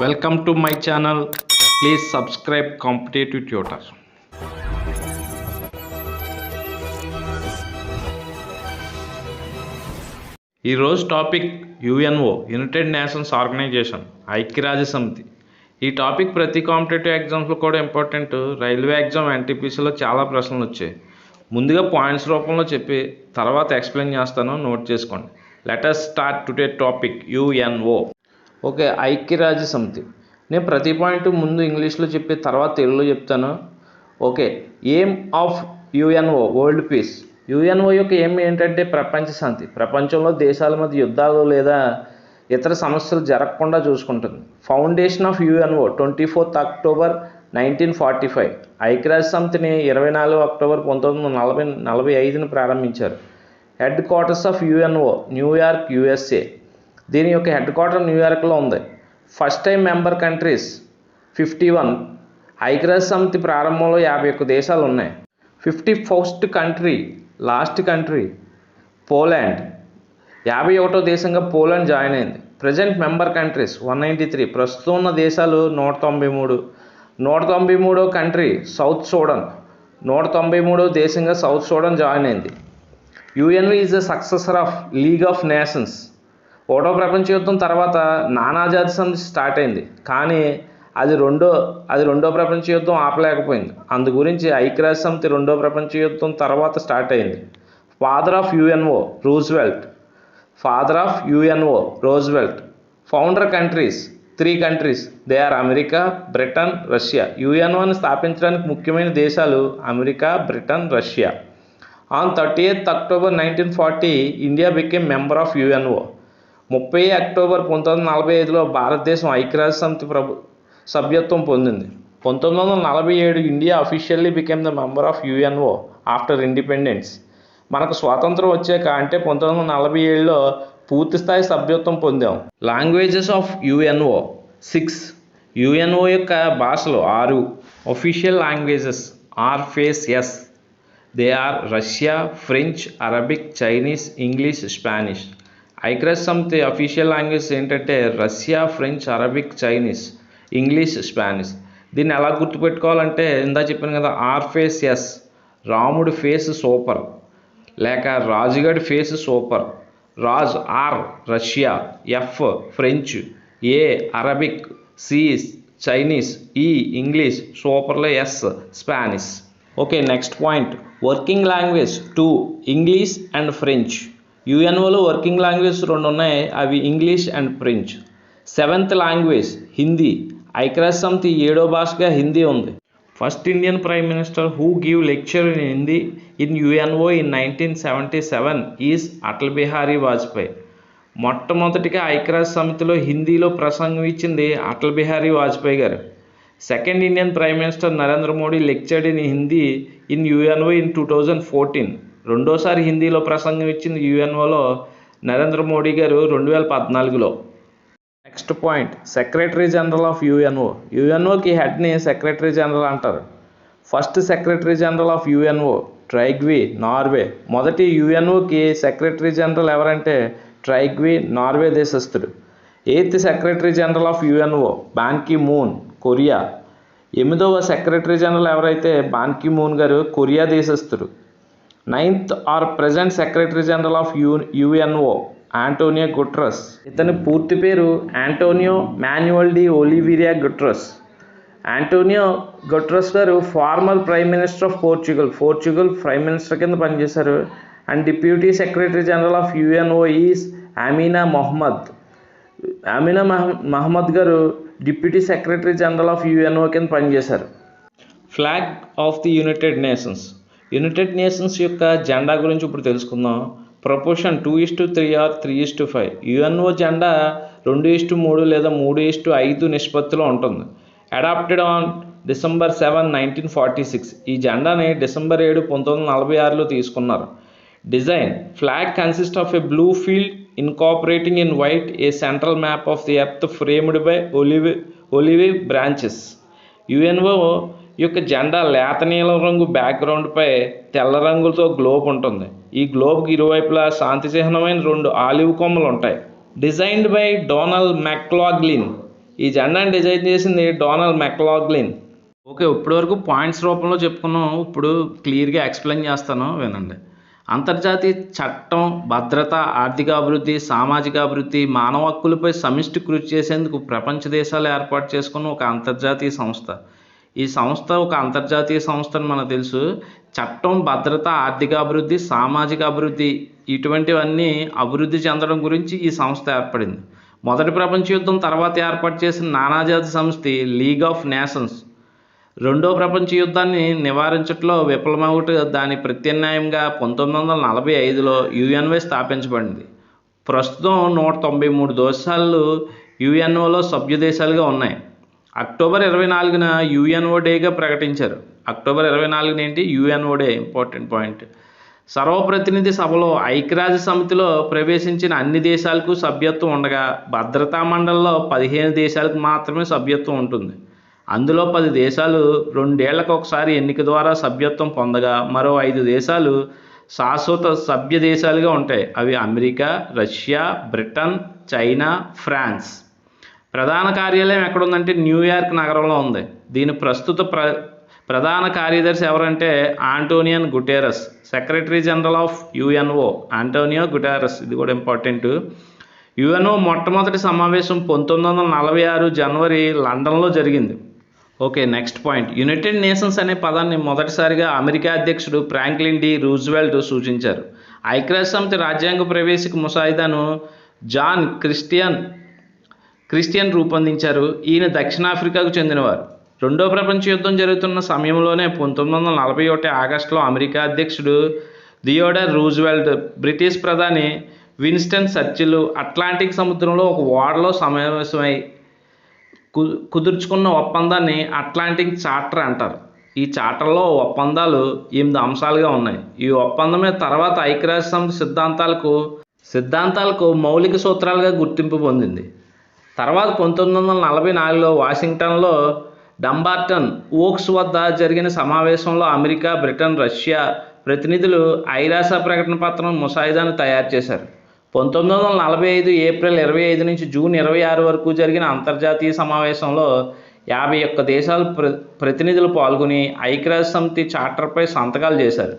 Welcome to my channel. Please subscribe competitive tutor. ఈరోజు topic UNO, United Nations organization, ఐక్యరాజ్య సమితి. ఈ topic ప్రతి కాంపిటేటివ్ ఎగ్జామ్స్లో కూడా ఇంపార్టెంట్. రైల్వే ఎగ్జామ్ ఎన్టీపీసీలో చాలా ప్రశ్నలు వచ్చాయి. ముందుగా పాయింట్స్ రూపంలో చెప్పి తర్వాత ఎక్స్ప్లెయిన్ చేస్తాను, నోట్ చేసుకోండి. Let us start today topic UNO. Okay, ఐక్యరాజ్య సమితి. నేను ప్రతి పాయింట్ ముందు ఇంగ్లీష్లో చెప్పి తర్వాత తెలుగులో చెప్తాను. Okay, aim of UNO world peace. UNO యొక్క ఎయిమ్ ఏంటంటే ప్రపంచ శాంతి. ప్రపంచంలో దేశాల మధ్య యుద్ధాలు లేదా ఇతర సమస్యలు జరగకుండా చూసుకుంటుంది. Foundation of UNO 24 October 1945. ఐక్యరాజ్య సమితిని 24 అక్టోబర్ 1945 ప్రారంభించారు. Head quarters of UNO New York, USA. దీని యొక్క హెడ్ క్వార్టర్ న్యూయార్క్లో ఉంది. First time member countries 51. ఐక్యరాజ్య సమితి ప్రారంభంలో 51 దేశాలు ఉన్నాయి. 51st country, last country Poland. 51వ దేశంగా పోలాండ్ జాయిన్ అయింది. Present member countries 193. ప్రస్తుతం ఉన్న దేశాలు 193. 193వ కంట్రీ సౌత్ సూడాన్. 193వ దేశంగా సౌత్ సూడాన్ జాయిన్ అయింది. UNO is the successor of league of nations. ఒకటో ప్రపంచ యుద్ధం తర్వాత నానాజాతి సమితి స్టార్ట్ అయింది, కానీ అది రెండో ప్రపంచ యుద్ధం ఆపలేకపోయింది. అందు గురించి ఐక్యరాజ్య సమితి రెండో ప్రపంచ యుద్ధం తర్వాత స్టార్ట్ అయింది. Father of UNO Roosevelt. Father of UNO Roosevelt. Founder countries 3 countries. They are America, Britain, Russia. యుఎన్ఓని స్థాపించడానికి ముఖ్యమైన దేశాలు America, Britain, Russia. On 30th October 1940 India became member of UNO. 30 October 1945లో భారతదేశం ఐక్యరాజ్య సమితి సభ్యత్వం పొందింది. 1947 India officially became the member of UNO after independence. మనకు స్వాతంత్రం వచ్చాక అంటే 1947లో పూర్తిస్థాయి సభ్యత్వం పొందాం. Languages of UNO 6. యుఎన్ఓ యొక్క భాషలు 6. Official languages R face S. They are Russia, French, Arabic, Chinese, English, Spanish. ఐక్యరాజ్య సమితి అఫీషియల్ లాంగ్వేజ్ ఏంటంటే Russia, French, Arabic, Chinese, English, Spanish. దీన్ని ఎలా గుర్తుపెట్టుకోవాలంటే ఇందా చెప్పాను కదా, ఆర్ ఫేస్ ఎస్. రాముడి ఫేస్ సూపర్, లేక రాజుగడి face super. Raj R Russia, F French, A Arabic, C Chinese, E English, సూపర్లో S Spanish. Okay, next point. Working language 2 English and French. యుఎన్ఓలో వర్కింగ్ లాంగ్వేజ్ 2 ఉన్నాయి, అవి English and French. 7th language Hindi. ఐక్యరాజ్య సమితి 7వ భాషగా హిందీ ఉంది. First Indian prime minister who give lecture in Hindi in UNO in 1977 is Atal Bihari Vajpayee. మొట్టమొదటిగా ఐక్యరాజ్య సమితిలో హిందీలో ప్రసంగం ఇచ్చింది అటల్ బిహారీ వాజ్పేయి గారు. Second Indian prime minister Narendra Modi lectured in Hindi in UNO in 2014. రెండోసారి హిందీలో ప్రసంగం ఇచ్చింది యుఎన్ఓలో నరేంద్ర మోడీ గారు 2014లో. Next point, secretary general of UNO. యుఎన్ఓకి హెడ్ని సెక్రటరీ జనరల్ అంటారు. First secretary general of UNO Trygve, Norway. మొదటి యుఎన్ఓకి సెక్రటరీ జనరల్ ఎవరంటే ట్రైగ్వి, నార్వే దేశస్థుడు. 8th secretary general of UNO Ban Ki Moon, Korea. 8వ సెక్రటరీ జనరల్ ఎవరైతే బాన్ కి మూన్ గారు, Korea దేశస్థుడు. 9th or present secretary general of UNO Antonio Guterres. ఇతని పూర్తి పేరు Antonio Manuel de Oliveira Guterres. Antonio Guterres గారు former prime minister of Portugal prime minister కింద పనిచేశారు. And deputy secretary general of UNO is Amina Mohammed. Amina Mohammed గారు deputy secretary general of UNO కింద పనిచేశారు. Flag of the United Nations. United Nations యొక్క జెండా గురించి ఇప్పుడు తెలుసుకుందాం. Proportion 2:3 are 3:5. యుఎన్ఓ జెండా 2:3 లేదా 3:5 నిష్పత్తిలో ఉంటుంది. Adopted on December 7, 1946. ఈ జెండాని December 7, 1946లో తీసుకున్నారు. Design. Flag consist of a blue field incorporating in white a central map of the earth framed by olive branches. UNO యొక్క జెండా లేత నీలం రంగు బ్యాక్గ్రౌండ్పై తెల్ల రంగుతో గ్లోబ్ ఉంటుంది. ఈ గ్లోబ్కి ఇరువైపులా శాంతి చిహ్నమైన 2 ఆలివ్ కొమ్మలు ఉంటాయి. Designed by Donald McLaughlin. ఈ జెండాని డిజైన్ చేసింది డొనాల్డ్ మెక్లాగ్లిన్. ఓకే, ఇప్పటివరకు పాయింట్స్ రూపంలో చెప్పుకున్నాం. ఇప్పుడు క్లియర్గా ఎక్స్ప్లెయిన్ చేస్తాను, వినండి. అంతర్జాతీయ చట్టం, భద్రత, ఆర్థిక అభివృద్ధి, సామాజిక అభివృద్ధి, మానవ హక్కులపై సమిష్టి కృషి చేసేందుకు ప్రపంచ దేశాలు ఏర్పాటు చేసుకున్న ఒక అంతర్జాతీయ సంస్థ. ఈ సంస్థ ఒక అంతర్జాతీయ సంస్థ అని మనకు తెలుసు. చట్టం, భద్రత, ఆర్థిక అభివృద్ధి, సామాజిక అభివృద్ధి ఇటువంటివన్నీ అభివృద్ధి చెందడం గురించి ఈ సంస్థ ఏర్పడింది. మొదటి ప్రపంచ యుద్ధం తర్వాత ఏర్పాటు చేసిన నానాజాతి సంస్థ లీగ్ ఆఫ్ నేషన్స్ రెండో ప్రపంచ యుద్ధాన్ని నివారించట్లో విఫలమవుట దాని ప్రత్యామ్నాయంగా 1945లో యుఎన్ఓ స్థాపించబడింది. ప్రస్తుతం 193 దేశాలు యుఎన్ఓలో సభ్య దేశాలుగా ఉన్నాయి. అక్టోబర్ 24న యుఎన్ఓ డేగా ప్రకటించారు. అక్టోబర్ 24 ఏంటి? UNO day. Important point. సర్వప్రతినిధి సభలో ఐక్యరాజ్య సమితిలో ప్రవేశించిన అన్ని దేశాలకు సభ్యత్వం ఉండగా భద్రతా మండలిలో 15 దేశాలకు మాత్రమే సభ్యత్వం ఉంటుంది. అందులో 10 దేశాలు 2 ఏళ్లకు ఒకసారి ఎన్నిక ద్వారా సభ్యత్వం పొందగా మరో 5 దేశాలు శాశ్వత సభ్య దేశాలుగా ఉంటాయి. అవి America, Russia, Britain, China, France. ప్రధాన కార్యాలయం ఎక్కడుందంటే న్యూయార్క్ నగరంలో ఉంది. దీని ప్రస్తుత ప్రధాన కార్యదర్శి ఎవరంటే Antonio Guterres. Secretary general of UNO Antonio Guterres. ఇది కూడా ఇంపార్టెంట్. యుఎన్ఓ మొట్టమొదటి సమావేశం 1946 జనవరి లండన్లో జరిగింది. Okay, next point. United nations అనే పదాన్ని మొదటిసారిగా అమెరికా అధ్యక్షుడు ఫ్రాంక్లిన్ డి రూజ్వెల్ట్ సూచించారు. ఐక్యరాజ్య సమితి రాజ్యాంగ ప్రవేశిక ముసాయిదాను జాన్ క్రిస్టియన్ రూపొందించారు. ఈయన దక్షిణాఫ్రికాకు చెందినవారు. రెండో ప్రపంచ యుద్ధం జరుగుతున్న సమయంలోనే 1941 ఆగస్టులో అమెరికా అధ్యక్షుడు థియోడర్ రూజ్వెల్ట్ బ్రిటిష్ ప్రధాని విన్స్టన్ చర్చిల్ అట్లాంటిక్ సముద్రంలో ఒక ఓడలో సమావేశమై కుదుర్చుకున్న ఒప్పందాన్ని అట్లాంటిక్ చార్టర్ అంటారు. ఈ చార్టర్లో ఒప్పందాలు 8 అంశాలుగా ఉన్నాయి. ఈ ఒప్పందమే తర్వాత ఐక్యరాజ్య సమితి సిద్ధాంతాలకు మౌలిక సూత్రాలుగా గుర్తింపు పొందింది. తర్వాత 1944లో వాషింగ్టన్లో డంబార్టన్ ఓక్స్ వద్ద జరిగిన సమావేశంలో అమెరికా, బ్రిటన్, రష్యా ప్రతినిధులు ఐరాస ప్రకటన పత్రం ముసాయిదాను తయారు చేశారు. 1945 ఏప్రిల్ 25 నుంచి జూన్ 26 వరకు జరిగిన అంతర్జాతీయ సమావేశంలో 51 దేశాల ప్రతినిధులు పాల్గొని ఐక్యరాజ్య సమితి చార్టర్పై సంతకాలు చేశారు.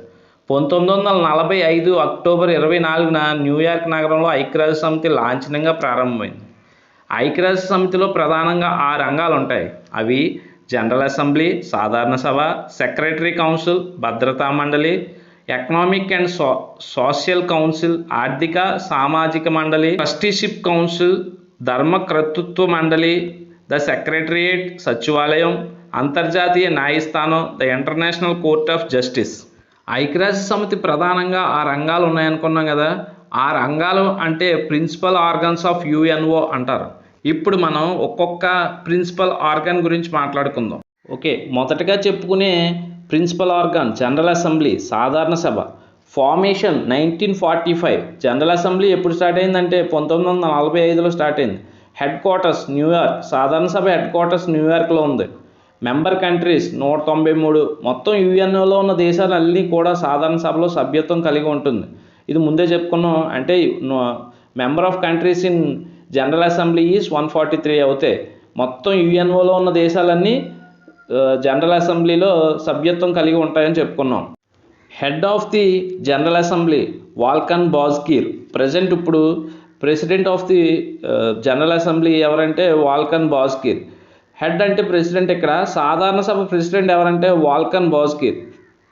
1945 అక్టోబర్ 24న న్యూయార్క్ నగరంలో ఐక్యరాజ్య సమితి లాంఛనంగా ప్రారంభమైంది. ఐక్యరాజ్య సమితిలో ప్రధానంగా 6 రంగాలు ఉంటాయి. అవి జనరల్ అసెంబ్లీ, సాధారణ సభ, సెక్రటరీ కౌన్సిల్, భద్రతా మండలి, ఎకనామిక్ అండ్ సోషల్ కౌన్సిల్, ఆర్థిక సామాజిక మండలి, ట్రస్టీషిప్ కౌన్సిల్, ధర్మకర్తృత్వ మండలి, ద సెక్రటరియేట్, సచివాలయం, అంతర్జాతీయ న్యాయస్థానం, the international court of justice. ఐక్యరాజ్య సమితి ప్రధానంగా 6 రంగాలు ఉన్నాయనుకున్నాం కదా. ఆ రంగాలు అంటే ప్రిన్సిపల్ ఆర్గన్స్ ఆఫ్ యుఎన్ఓ అంటారు. ఇప్పుడు మనం ఒక్కొక్క ప్రిన్సిపల్ ఆర్గన్ గురించి మాట్లాడుకుందాం. ఓకే, మొదటగా చెప్పుకునే ప్రిన్సిపల్ ఆర్గాన్ జనరల్ అసెంబ్లీ, సాధారణ సభ. ఫార్మేషన్ 1945. జనరల్ అసెంబ్లీ ఎప్పుడు స్టార్ట్ అయిందంటే 1945లో స్టార్ట్ అయింది. Head quarters New York. సాధారణ సభ హెడ్ క్వార్టర్స్ న్యూయార్క్లో ఉంది. Member countries 193. మొత్తం యుఎన్ఓలో ఉన్న దేశాలన్నీ కూడా సాధారణ సభలో సభ్యత్వం కలిగి ఉంటుంది. ఇది ముందే చెప్పుకున్నాం. అంటే member of countries in general assembly is 143 అవుతాయి. మొత్తం యుఎన్ఓలో ఉన్న దేశాలన్నీ జనరల్ అసెంబ్లీలో సభ్యత్వం కలిగి ఉంటాయని చెప్పుకున్నాం. Head of the general assembly Volkan Bozkir. Present ఇప్పుడు president of the general assembly ఎవరంటే వాల్కన్ బాజ్కీర్. హెడ్ అంటే ప్రెసిడెంట్. ఇక్కడ సాధారణ సభ ప్రెసిడెంట్ ఎవరంటే Volkan Bozkir.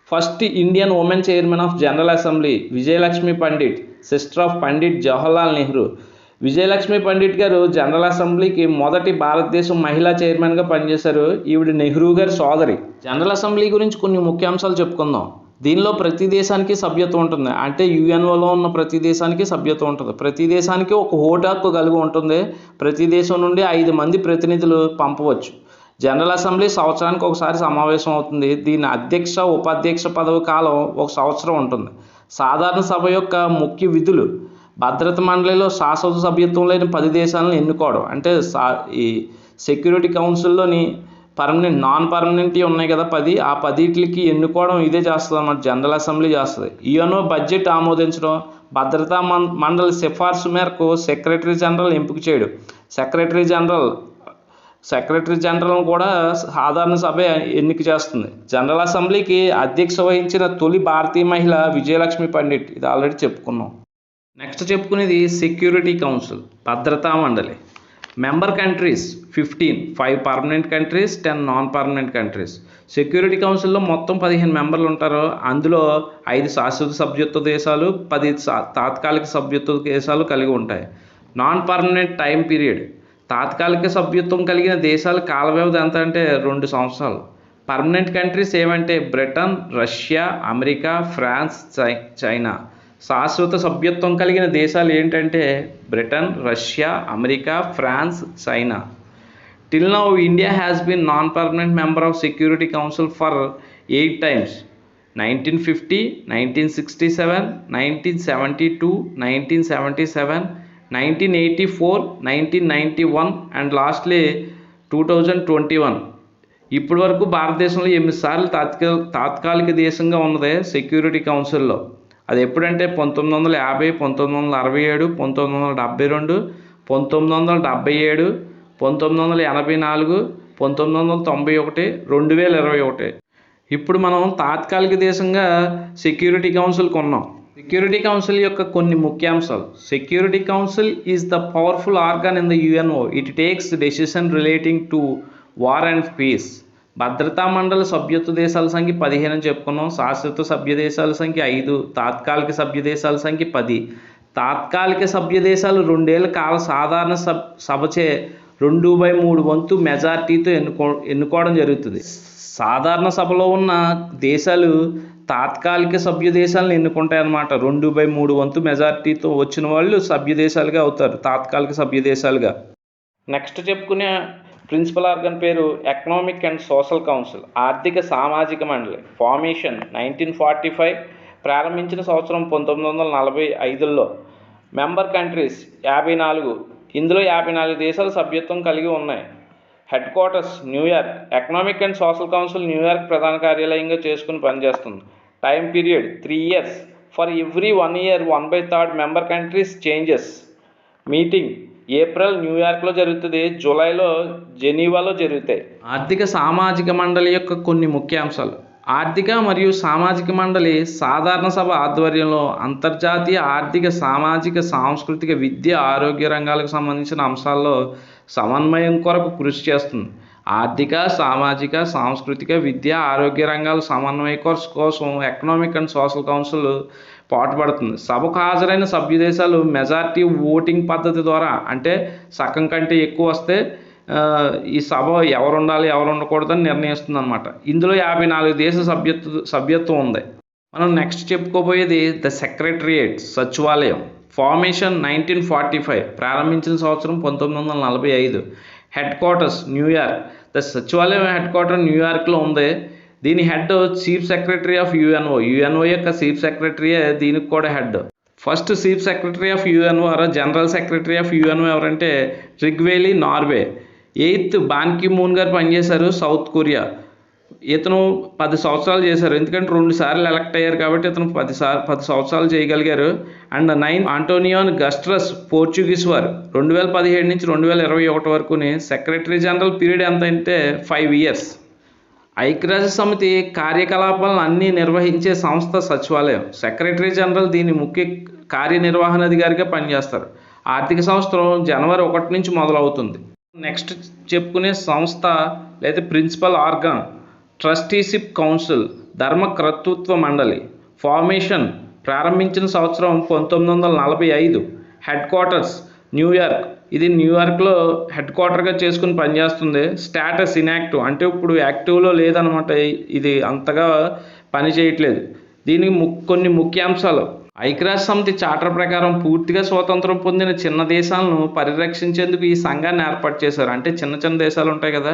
First Indian women chairman of general assembly Vijayalakshmi Pandit, sister of Pandit Jawaharlal Nehru. Vijayalakshmi Pandit గారు జనరల్ అసెంబ్లీకి మొదటి భారతదేశం మహిళా చైర్మన్గా పనిచేశారు. ఈవిడ నెహ్రూ గారి సోదరి. జనరల్ అసెంబ్లీ గురించి కొన్ని ముఖ్యాంశాలు చెప్పుకుందాం. దీనిలో ప్రతి దేశానికి సభ్యత్వం ఉంటుంది. అంటే యుఎన్ఓలో ఉన్న ప్రతి దేశానికి సభ్యత్వం ఉంటుంది. ప్రతి దేశానికి ఒక ఓటు హక్కు కలిగి ఉంటుంది. ప్రతి దేశం నుండి 5 మంది ప్రతినిధులు పంపవచ్చు. జనరల్ అసెంబ్లీ సంవత్సరానికి ఒకసారి సమావేశం అవుతుంది. దీని అధ్యక్ష, ఉపాధ్యక్ష పదవి కాలం 1 సంవత్సరం ఉంటుంది. సాధారణ సభ యొక్క ముఖ్య విధులు భద్రత మండలిలో శాశ్వత సభ్యత్వం లేని 10 దేశాలను ఎన్నుకోవడం. అంటే ఈ సెక్యూరిటీ కౌన్సిల్లోని పర్మనెంట్, నాన్ పర్మనెంట్ ఉన్నాయి కదా 10, ఆ 10కి ఎన్నుకోవడం ఇదే చేస్తుంది అన్నమాట. జనరల్ అసెంబ్లీ చేస్తుంది. యుఎన్ఓ బడ్జెట్ ఆమోదించడం, భద్రతా మండలి సిఫార్సు మేరకు సెక్రటరీ జనరల్ ఎంపిక చేయడం. సెక్రటరీ జనరల్ సెక్రటరీ జనరల్ను కూడా సాధారణ సభ ఎన్నిక చేస్తుంది. జనరల్ అసెంబ్లీకి అధ్యక్షత వహించిన తొలి భారతీయ మహిళ విజయలక్ష్మి పండిట్. ఇది ఆల్రెడీ చెప్పుకున్నాం. నెక్స్ట్ చెప్పుకునేది సెక్యూరిటీ కౌన్సిల్, భద్రతా మండలి. Member countries 15, 5 permanent countries, 10 non permanent countries. Security కౌన్సిల్లో మొత్తం 15 మెంబర్లు ఉంటారు. అందులో 5 శాశ్వత సభ్యత్వ దేశాలు, 10 తాత్కాలిక సభ్యత్వ దేశాలు కలిగి ఉంటాయి. Non permanent time period. తాత్కాలిక సభ్యత్వం కలిగిన దేశాల కాల వ్యవధి ఎంత అంటే 2 సంవత్సరాలు. పర్మనెంట్ కంట్రీస్ ఏమంటే Britain, Russia, America, France, China. శాశ్వత సభ్యత్వం కలిగిన దేశాలు ఏంటంటే Britain, Russia, America, France, China. Till now India has been non permanent member of security council for 8 times. 1950, 1967, 1972, 1977, 1984, 1991 and lastly 2021. ఇప్పటి వరకు భారతదేశంలో 8 సార్లు తాత్కాలిక దేశంగా ఉన్నది సెక్యూరిటీ కౌన్సిల్లో. అది ఎప్పుడంటే 1950, 1967, 1972, 1977, 1984, 1991, 2021. ఇప్పుడు మనం తాత్కాలిక దేశంగా సెక్యూరిటీ కౌన్సిల్కి ఉన్నాం. సెక్యూరిటీ కౌన్సిల్ యొక్క కొన్ని ముఖ్యాంశాలు. Security council is the powerful organ in the UNO. It takes decision relating to war and peace. భద్రతా మండలి సభ్యత్వ దేశాల సంఖ్య 15 అని చెప్పుకున్నాం. శాశ్వత సభ్య దేశాల సంఖ్య 5, తాత్కాలిక సభ్య దేశాల సంఖ్య 10. తాత్కాలిక సభ్య దేశాలు 2 ఏళ్ల కాల సాధారణ సభచే 2/3 వంతు మెజార్టీతో ఎన్నుకోవడం జరుగుతుంది. సాధారణ సభలో ఉన్న దేశాలు తాత్కాలిక సభ్య దేశాలను ఎన్నుకుంటాయి అన్నమాట. 2/3 వంతు మెజార్టీతో వచ్చిన వాళ్ళు సభ్య దేశాలుగా అవుతారు, తాత్కాలిక సభ్య దేశాలుగా. నెక్స్ట్ చెప్పుకునే ప్రిన్సిపల్ ఆర్గన్ పేరు ఎకనామిక్ అండ్ సోషల్ కౌన్సిల్, ఆర్థిక సామాజిక మండలి. ఫార్మేషన్ 1945, ప్రారంభించిన సంవత్సరం 1945లో. మెంబర్ కంట్రీస్ 54, ఇందులో 54 దేశాలు సభ్యత్వం కలిగి ఉన్నాయి. Head quarters New York. Economic and social council New York ప్రధాన కార్యాలయంగా చేసుకుని పనిచేస్తుంది. Time period 3 years. For every 1 year 1/3 member countries changes. Meeting April న్యూయార్క్లో జరుగుతుంది, జూలైలో జెనీవాలో జరుగుతాయి. ఆర్థిక సామాజిక మండలి యొక్క కొన్ని ముఖ్యాంశాలు. ఆర్థిక మరియు సామాజిక మండలి సాధారణ సభ ఆధ్వర్యంలో అంతర్జాతీయ ఆర్థిక, సామాజిక, సాంస్కృతిక, విద్య, ఆరోగ్య రంగాలకు సంబంధించిన అంశాల్లో సమన్వయం కొరకు కృషి చేస్తుంది. ఆర్థిక, సామాజిక, సాంస్కృతిక, విద్య, ఆరోగ్య రంగాల సమన్వయ కోసం ఎకనామిక్ అండ్ సోషల్ కౌన్సిల్ పాటుపడుతుంది. సభకు హాజరైన సభ్య దేశాలు మెజారిటీ ఓటింగ్ పద్ధతి ద్వారా, అంటే సగం కంటే ఎక్కువ వస్తే ఈ సభ ఎవరు ఉండాలి ఎవరు ఉండకూడదని నిర్ణయిస్తుంది అనమాట. ఇందులో 54 దేశ సభ్యత్వం ఉంది. మనం నెక్స్ట్ చెప్పుకోబోయేది ద సెక్రటరియేట్, సచివాలయం. ఫార్మేషన్ 1945, ప్రారంభించిన సంవత్సరం 1945. Head quarters New York. ద సచివాలయం హెడ్ క్వార్టర్ న్యూయార్క్లో ఉంది. దీని head chief secretary of UNO. UNO యొక్క చీఫ్ సెక్రటరీయే దీనికి కూడా head. First chief secretary of UNO general secretary of UNO ఎవరంటే ట్రిగ్వేలీ నార్వే. 8th బాన్ కి మూన్ గారు పనిచేశారు, సౌత్ కొరియా. ఇతను 10 సంవత్సరాలు చేశారు, ఎందుకంటే 2 సార్లు ఎలక్ట్ అయ్యారు కాబట్టి ఇతను 10 సంవత్సరాలు చేయగలిగారు. అండ్ 9th ఆంటోనియో గస్ట్రస్, పోర్చుగీస్ వారు. 2017 నుంచి 2021 వరకుని. సెక్రటరీ జనరల్ పీరియడ్ ఎంత అంటే 5 years. ఐక్యరాజ్య సమితి కార్యకలాపాలను అన్నీ నిర్వహించే సంస్థ సచివాలయం. సెక్రటరీ జనరల్ దీని ముఖ్య కార్యనిర్వహణాధికారిగా పనిచేస్తారు. ఆర్థిక సంవత్సరం జనవరి 1 నుంచి మొదలవుతుంది. నెక్స్ట్ చెప్పుకునే సంస్థ లేదా ప్రిన్సిపల్ ఆర్గాన్ ట్రస్టీషిప్ కౌన్సిల్, ధర్మకర్తృత్వ మండలి. ఫార్మేషన్ ప్రారంభించిన సంవత్సరం 1945. Head quarters New York. ఇది న్యూయార్క్లో హెడ్ క్వార్టర్గా చేసుకుని పనిచేస్తుంది. స్టేటస్ ఇన్యాక్టివ్, అంటే ఇప్పుడు యాక్టివ్లో లేదనమాట, ఇది అంతగా పని చేయట్లేదు. దీనికి కొన్ని ముఖ్యాంశాలు. ఐక్యరాజ్య సమితి చార్టర్ ప్రకారం పూర్తిగా స్వాతంత్రం పొందిన చిన్న దేశాలను పరిరక్షించేందుకు ఈ సంఘాన్ని ఏర్పాటు చేశారు. అంటే చిన్న చిన్న దేశాలు ఉంటాయి కదా,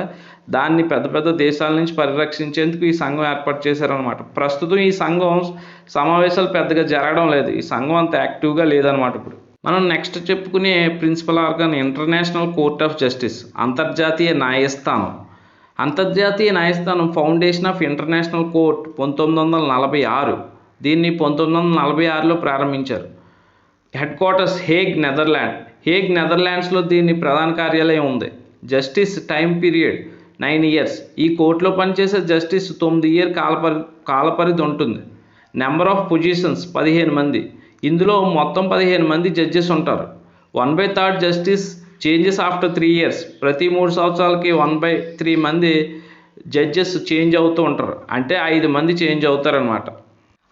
దాన్ని పెద్ద పెద్ద దేశాల నుంచి పరిరక్షించేందుకు ఈ సంఘం ఏర్పాటు చేశారనమాట. ప్రస్తుతం ఈ సంఘం సమావేశాలు పెద్దగా జరగడం లేదు, ఈ సంఘం అంత యాక్టివ్గా లేదనమాట. ఇప్పుడు మనం నెక్స్ట్ చెప్పుకునే principal organ international court of justice, అంతర్జాతీయ న్యాయస్థానం. అంతర్జాతీయ న్యాయస్థానం ఫౌండేషన్ ఆఫ్ ఇంటర్నేషనల్ కోర్ట్ 1946. దీన్ని 1946లో ప్రారంభించారు. Head quarters Hague, Netherland. Hague నెదర్లాండ్స్లో దీని ప్రధాన కార్యాలయం ఉంది. Justice time period 9 years. ఈ కోర్టులో పనిచేసే జస్టిస్ 9 year కాలపరిధి ఉంటుంది. నెంబర్ ఆఫ్ పొజిషన్స్ 15 మంది. ఇందులో మొత్తం 15 మంది జడ్జెస్ ఉంటారు. 1/3 జస్టిస్ చేంజెస్ ఆఫ్టర్ 3 years. ప్రతి 3 సంవత్సరాలకి 1/3 మంది జడ్జెస్ చేంజ్ అవుతూ ఉంటారు. అంటే 5 మంది చేంజ్ అవుతారనమాట.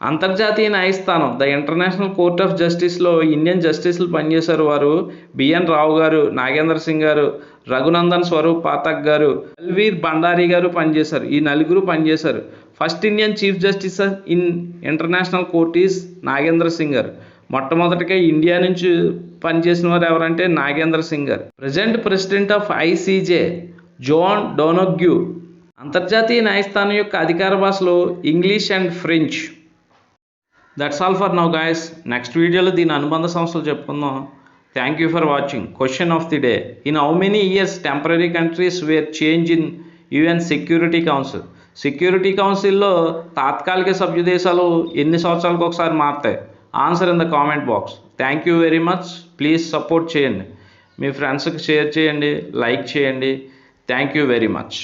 అంతర్జాతీయ న్యాయస్థానం ద ఇంటర్నేషనల్ కోర్ట్ ఆఫ్ జస్టిస్లో ఇండియన్ జస్టిస్లు పనిచేశారు. వారు బిఎన్ రావు గారు, నాగేంద్ర సింగ్ గారు, రఘునందన్ స్వరూప్ పాఠక్ గారు, బల్వీర్ భండారీ గారు పనిచేశారు. ఈ నలుగురు పనిచేశారు. First Indian chief justice in international court is Nagendra Singh గారు. మొట్టమొదటిగా ఇండియా నుంచి పనిచేసిన వారు ఎవరంటే నాగేంద్ర సింగ్ గారు. Present president of ICJ John Donoghue. అంతర్జాతీయ న్యాయస్థానం యొక్క అధికార భాషలు English and French. That's all for now guys. Next వీడియోలో దీని అనుబంధ సంస్థలు చెప్పుకుందాం. Thank you for watching. Question of the day: in how many years temporary countries were change in UN security council? Security కౌన్సిల్లో తాత్కాలిక సభ్య దేశాలు ఎన్ని సంవత్సరాలకు ఒకసారి మారుతాయి? Answer in the comment box. Thank you very much. Please support చేయండి, మీ ఫ్రెండ్స్కి షేర్ చేయండి, లైక్ చేయండి. Thank you very much.